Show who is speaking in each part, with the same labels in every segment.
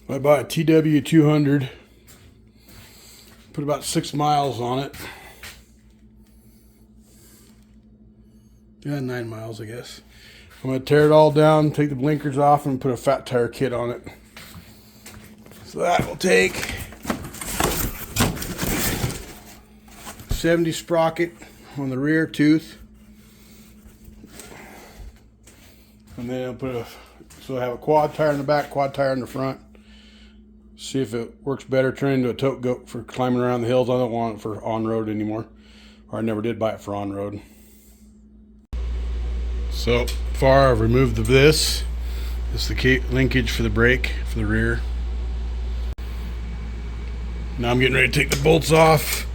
Speaker 1: I bought a TW200, put about 6 miles on it. Yeah, 9 miles, I guess. I'm going to tear it all down, take the blinkers off, and put a fat tire kit on it. So that will take 70 sprocket on the rear tooth. And then I'll put so I have a quad tire in the back, quad tire in the front. See if it works better turning into a tote goat for climbing around the hills. I don't want it for on-road anymore. Or I never did buy it for on-road. So far I've removed this. This is the linkage for the brake for the rear. Now I'm getting ready to take the bolts off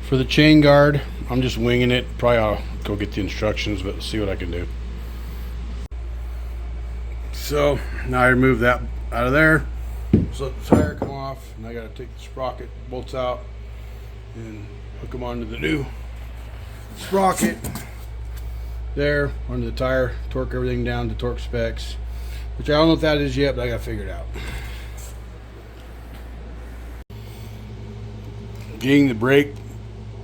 Speaker 1: for the chain guard. I'm just winging it. Probably I'll go get the instructions, but see what I can do. So now I remove that out of there. So let the tire come off, and I gotta take the sprocket bolts out and hook them onto the new sprocket there onto the tire, torque everything down to torque specs, which I don't know what that is yet, but I gotta figure it out. Getting the brake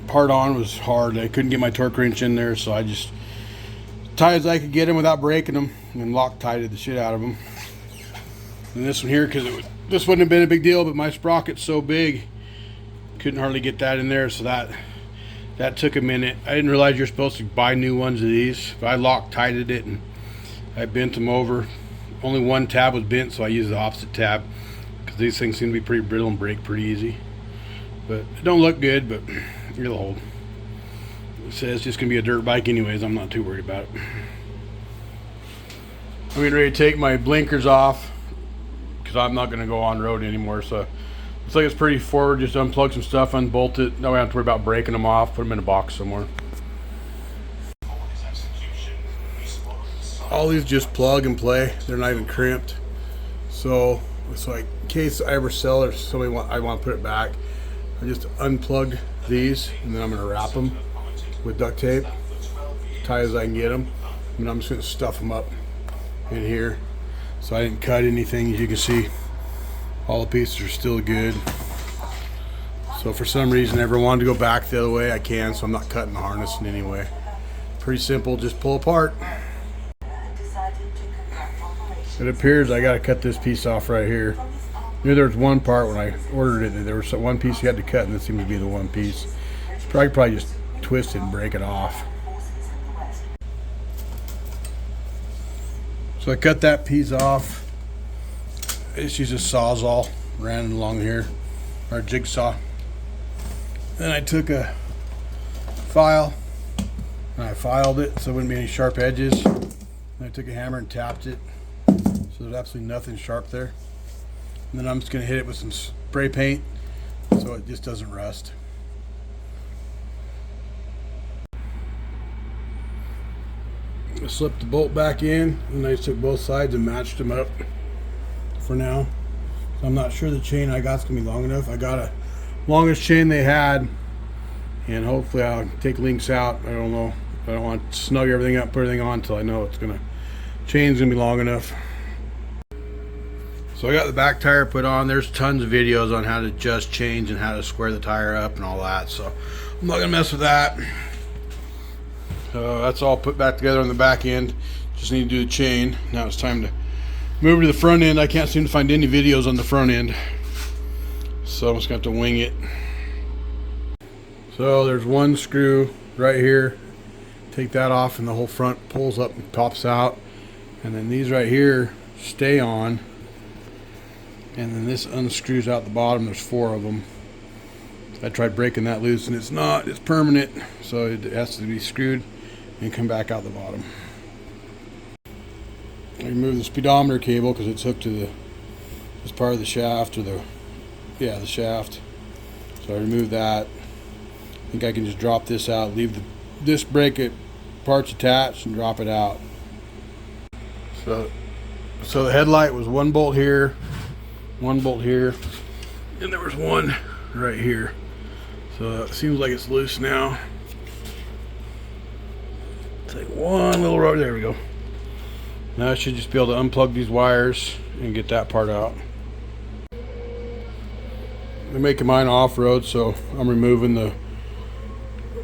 Speaker 1: part on was hard. I couldn't get my torque wrench in there, so I just tight as I could get them without breaking them, and Loctited the shit out of them. And this one here, because this wouldn't have been a big deal, but my sprocket's so big, couldn't hardly get that in there, so that took a minute. I didn't realize you're supposed to buy new ones of these, but I Loctited it and I bent them over. Only one tab was bent, so I used the opposite tab, because these things seem to be pretty brittle and break pretty easy. But it don't look good, but it'll hold. It says it's just gonna be a dirt bike anyways. I'm not too worried about it. I'm getting ready to take my blinkers off because I'm not gonna go on road anymore. So looks like it's pretty forward. Just unplug some stuff, unbolt it. Now I don't have to worry about breaking them off. Put them in a box somewhere. All these just plug and play. They're not even crimped. So it's like in case I ever sell or somebody I want to put it back, I just unplug these and then I'm gonna wrap them with duct tape, tight as I can get them, and I'm just gonna stuff them up in here. So I didn't cut anything. As you can see, all the pieces are still good. So for some reason I ever wanted to go back the other way, I can, so I'm not cutting the harness in any way. Pretty simple, just pull apart. It appears I gotta cut this piece off right here. You know, there was one part when I ordered it, there was one piece you had to cut, and this seemed to be the one piece. It's probably just twist it and break it off. So I cut that piece off. I just used a sawzall, ran it along here, or jigsaw. Then I took a file and I filed it so there wouldn't be any sharp edges. Then I took a hammer and tapped it so there's absolutely nothing sharp there. And then I'm just going to hit it with some spray paint so it just doesn't rust. I slipped the bolt back in and I took both sides and matched them up for now. So I'm not sure the chain I got is going to be long enough. I got a longest chain they had, and hopefully I'll take links out. I don't know. I don't want to snug everything up, put everything on until I know chain's going to be long enough. So I got the back tire put on. There's tons of videos on how to adjust chains and how to square the tire up and all that. So I'm not gonna mess with that. So that's all put back together on the back end. Just need to do the chain. Now it's time to move to the front end. I can't seem to find any videos on the front end, so I'm just gonna have to wing it. So there's one screw right here. Take that off and the whole front pulls up and pops out. And then these right here stay on. And then this unscrews out the bottom. There's 4 of them. I tried breaking that loose and it's not. It's permanent. So it has to be screwed and come back out the bottom. I removed the speedometer cable because it's hooked to this part of the shaft, or the shaft. So I removed that. I think I can just drop this out, leave this brake parts attached, and drop it out. So the headlight was 1 bolt here, 1 bolt here, and there was one right here. So it seems like it's loose now. Take one little rubber, there we go. Now I should just be able to unplug these wires and get that part out. I'm making mine off-road, so I'm removing the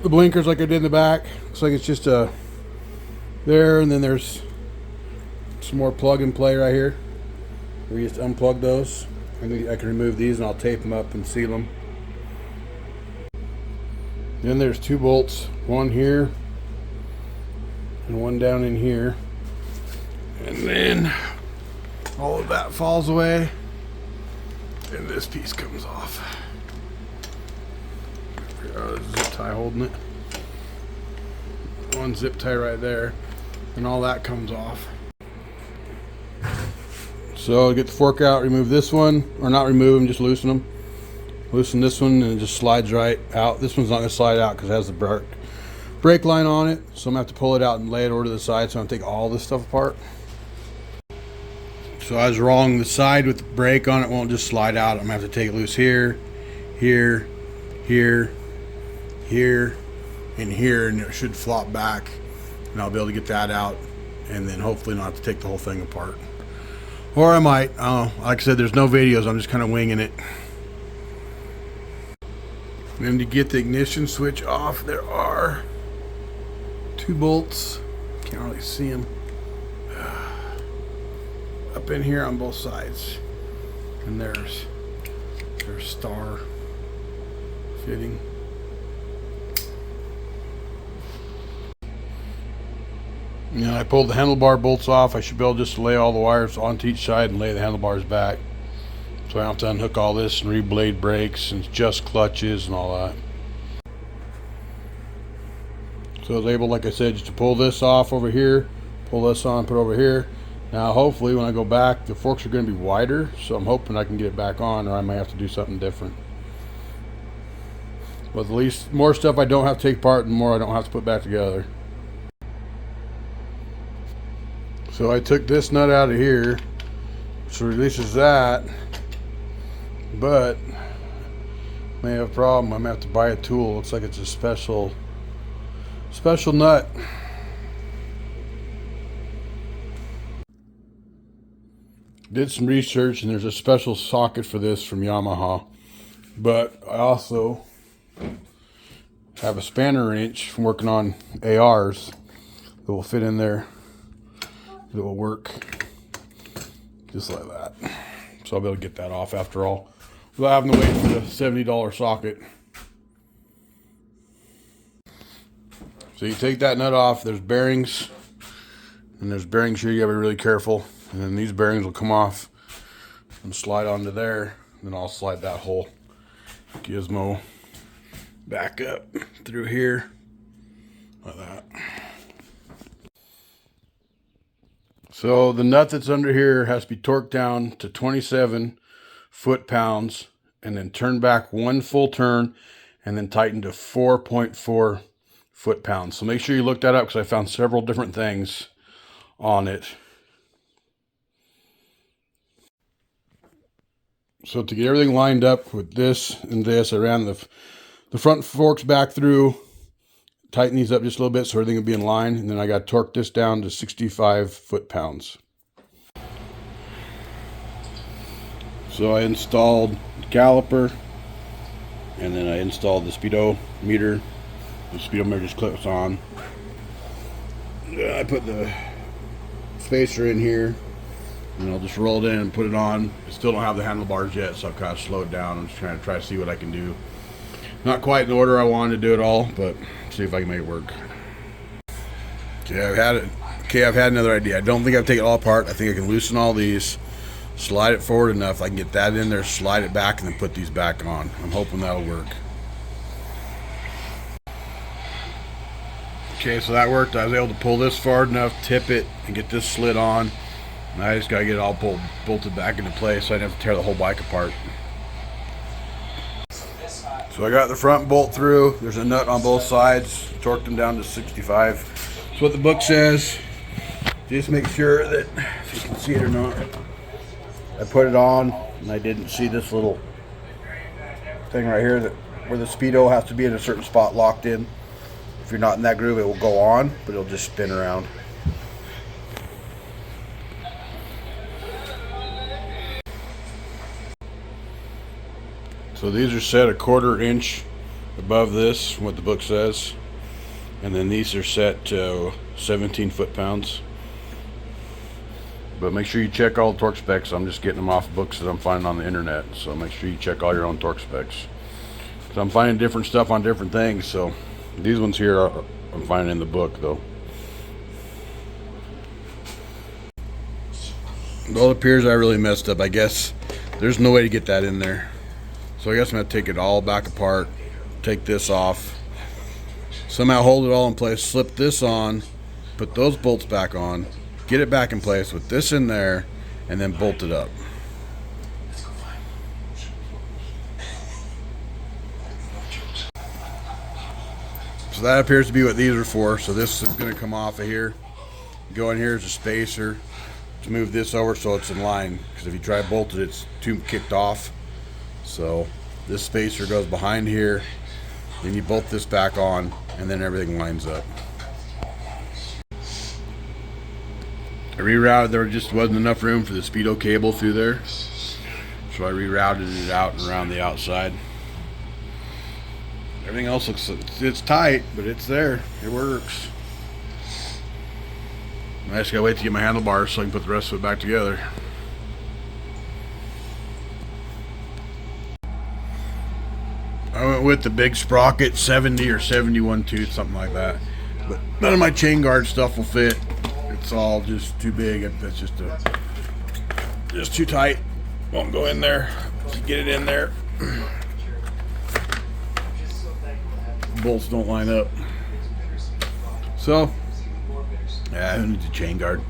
Speaker 1: blinkers like I did in the back. Looks like it's just a there, and then there's some more plug and play right here. We just unplug those. I can remove these and I'll tape them up and seal them. Then there's 2 bolts, one here and one down in here. And then all of that falls away and this piece comes off. Zip tie holding it. One zip tie right there, and all that comes off. So get the fork out, remove this one, or not remove them, just loosen them. Loosen this one and it just slides right out. This one's not going to slide out because it has the brake line on it, so I'm going to have to pull it out and lay it over to the side, so I'm going to take all this stuff apart. So I was wrong, the side with the brake on it won't just slide out. I'm going to have to take it loose here, here, here, here, and here, and it should flop back, and I'll be able to get that out, and then hopefully not have to take the whole thing apart. Or I might, I don't know. Like I said, there's no videos, I'm just kind of winging it. And then to get the ignition switch off, there are 2 bolts. Can't really see them. Up in here on both sides. And there's star fitting. And I pulled the handlebar bolts off. I should be able just to lay all the wires onto each side and lay the handlebars back. So I don't have to unhook all this and reblade brakes and just clutches and all that. So I was able, like I said, just to pull this off over here, pull this on, put it over here. Now hopefully when I go back, the forks are going to be wider, so I'm hoping I can get it back on, or I might have to do something different. But at least more stuff I don't have to take apart and more I don't have to put back together. So I took this nut out of here, which releases that, but may have a problem. I'm gonna have to buy a tool. Looks like it's a special nut. Did some research and there's a special socket for this from Yamaha, but I also have a spanner wrench from working on ARs that will fit in there. It will work just like that. So I'll be able to get that off after all, without having to wait for the $70 socket. So you take that nut off, there's bearings, and there's bearings here, you gotta be really careful. And then these bearings will come off and slide onto there. And then I'll slide that whole gizmo back up through here, like that. So the nut that's under here has to be torqued down to 27 foot-pounds and then turned back 1 full turn and then tightened to 4.4 foot-pounds. So make sure you look that up because I found several different things on it. So to get everything lined up with this and this, I ran the front forks back through, tighten these up just a little bit so everything will be in line, and then I got to torque this down to 65 foot-pounds. So I installed the caliper, and then I installed the speedometer. The speedometer just clips on. I put the spacer in here, and I'll just roll it in and put it on. I still don't have the handlebars yet, so I've kind of slowed down. I'm just trying to see what I can do. Not quite in the order I wanted to do it all, but see if I can make it work. Okay, I've had another idea. I don't think I've taken it all apart. I think I can loosen all these, slide it forward enough. I can get that in there, slide it back, and then put these back on. I'm hoping that'll work. Okay, so that worked. I was able to pull this forward enough, tip it, and get this slid on. And I just gotta get it all bolted back into place so I didn't have to tear the whole bike apart. So I got the front bolt through. There's a nut on both sides. Torqued them down to 65. That's what the book says. Just make sure that, if you can see it or not, I put it on and I didn't see this little thing right here that where the speedo has to be in a certain spot locked in. If you're not in that groove, it will go on, but it'll just spin around. So So these are set 1/4 inch above this, what the book says. And then these are set to 17 foot-pounds. But make sure you check all the torque specs. I'm just getting them off books that I'm finding on the internet. So make sure you check all your own torque specs. So I'm finding different stuff on different things. So these ones here I'm finding in the book though. Well, it appears I really messed up. I guess there's no way to get that in there. So I guess I'm going to take it all back apart, take this off, somehow hold it all in place, slip this on, put those bolts back on, get it back in place with this in there, and then bolt it up. So that appears to be what these are for. So this is going to come off of here. Go in here as a spacer to move this over so it's in line, because if you try to bolt it, it's too kicked off. So this spacer goes behind here, then you bolt this back on, and then everything lines up. I rerouted, there just wasn't enough room for the speedo cable through there, so I rerouted it out and around the outside. Everything else looks, it's tight, but it's there, it works. I just gotta wait to get my handlebars so I can put the rest of it back together. I went with the big sprocket, 70 or 71 tooth, something like that. But none of my chain guard stuff will fit. It's all just too big. That's just too tight. Won't go in there. Get it in there. Bolts don't line up. So, yeah, who needs a chain guard?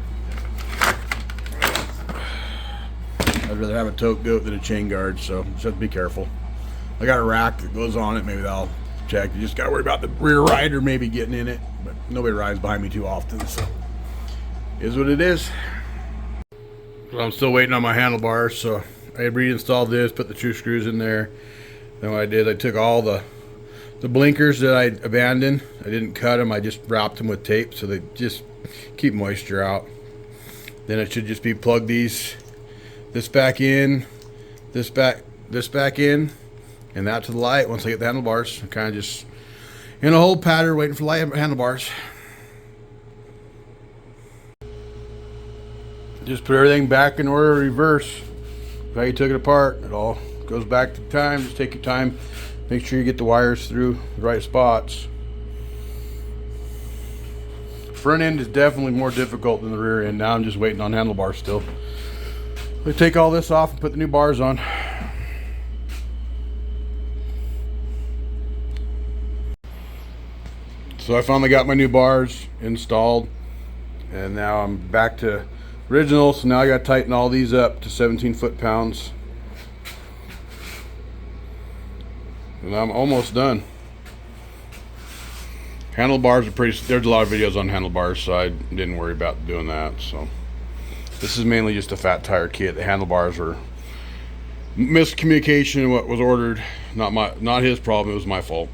Speaker 1: I'd rather have a tote goat than a chain guard, so just have to be careful. I got a rack that goes on it, maybe that'll check. You just gotta worry about the rear rider maybe getting in it, but nobody rides behind me too often, so is what it is. So I'm still waiting on my handlebars, so I reinstalled this, put the 2 screws in there. Then what I did, I took all the blinkers that I abandoned. I didn't cut them, I just wrapped them with tape so they just keep moisture out. Then it should just be plug this back in, this back in, and that to the light. Once I get the handlebars, I'm kind of just in a whole pattern waiting for light handlebars. Just put everything back in order, reverse. How you took it apart, it all goes back to time. Just take your time, make sure you get the wires through the right spots. Front end is definitely more difficult than the rear end. Now I'm just waiting on handlebars still. We take all this off and put the new bars on. So I finally got my new bars installed, and now I'm back to original. So now I got to tighten all these up to 17 foot-pounds, and I'm almost done. Handlebars are pretty, there's a lot of videos on handlebars, so I didn't worry about doing that. So this is mainly just a fat tire kit. The handlebars were miscommunication in what was ordered. Not his problem, it was my fault.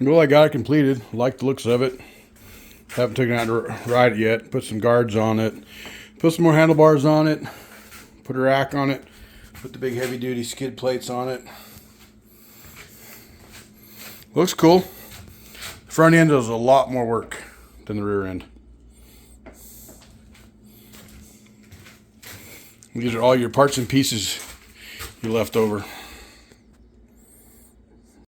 Speaker 1: Well, I got it completed. Like the looks of it. Haven't taken it out to ride it yet. Put some guards on it. Put some more handlebars on it. Put a rack on it. Put the big heavy duty skid plates on it. Looks cool. The front end does a lot more work than the rear end. These are all your parts and pieces you left over.